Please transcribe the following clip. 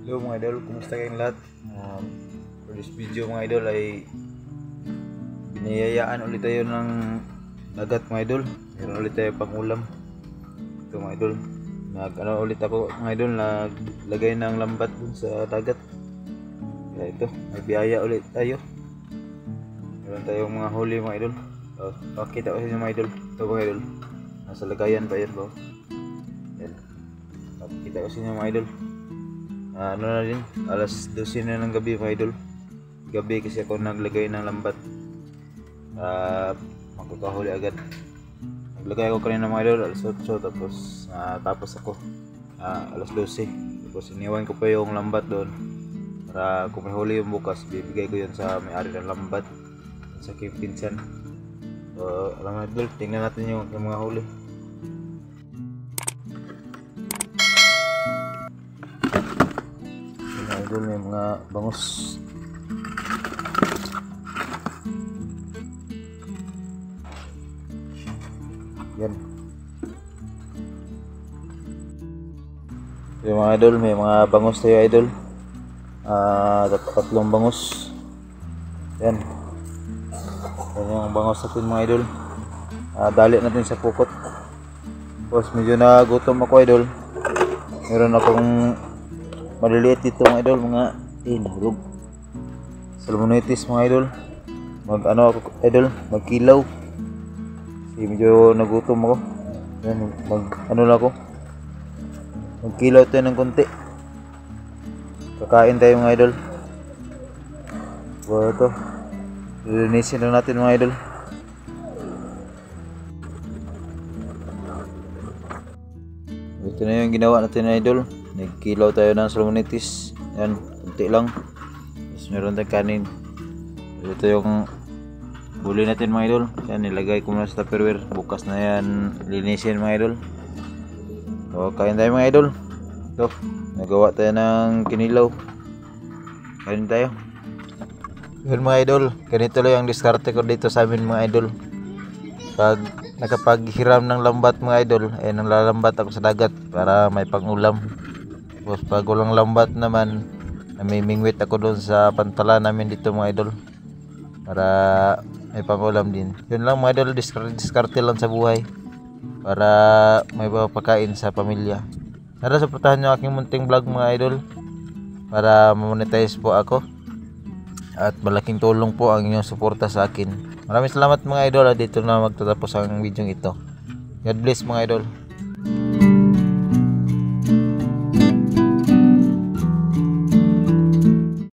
Hello mga idol, kumusta kayong lahat? For this video mga idol ay biniyayaan ulit tayo ng dagat mga idol. Meron ulit tayo pang ulam. Ito mga idol, ulit ako mga idol, naglagay ng lambat dun sa dagat. Kaya ito, may biyaya ulit tayo. Meron tayong mga huli mga idol. Pakita ko sa inyo mga idol. Ito mga idol, nasa lagayan pa yan ba? Yan, pakita ko sa inyo mga idol. Ano na din, alas 12 na ng gabi mga idol. Gabi kasi ako naglagay ng lambat, magkakahuli agad. Naglagay ako kanina mga idol alas 8, tapos ako alas 12. Tapos iniwan ko pa yung lambat doon para kung may huli yung bukas, bibigay ko yun sa may-ari ng lambat, sa aking pinsan. So alam mga idol, tingnan natin yung mga huli. Idol, may mga bangus. Yan. Yung mga idol, may mga bangus tayo idol. Tatlong bangus. Yan. Yan yung bangus natin mga idol. Dali natin sa pukot. Tapos medyo nagutom ako idol. Meron akong maliliit dito mga idol, mga nahulog salmonitis mga idol. Ako idol, magkilaw kasi medyo nagutom ako. Yan, lang ako, magkilaw tayo ng konti, kakain tayo mga idol. So ito, lilinisin lang natin mga idol. Ito na yung ginawa natin mga idol. Nagkilaw tayo ng salmonitis. Yan, kunti lang. Tapos meron tayong kanin. Ito yung huli natin mga idol. Yan, nilagay ko na sa tupperware. Bukas na yan linisin mga idol. So kain tayo mga idol. Ito, nagawa tayo ng kinilaw. Kain tayo. Yun mga idol, ganito lang yung diskarte ko dito sa amin mga idol. Pag nakapaghiram ng lambat mga idol, nanglalambat ako sa dagat para may pangulam. Tapos pag walang lambat naman, namimingwit ako doon sa pantala namin dito mga idol para may pangulam din. Yun lang mga idol, diskarte lang sa buhay para may pagkain sa pamilya. Sana suportahan nyo aking munting vlog mga idol para ma-monetize po ako, at malaking tulong po ang inyong suporta sa akin. Maraming salamat mga idol. Dito na magtatapos ang video ito. God bless mga idol.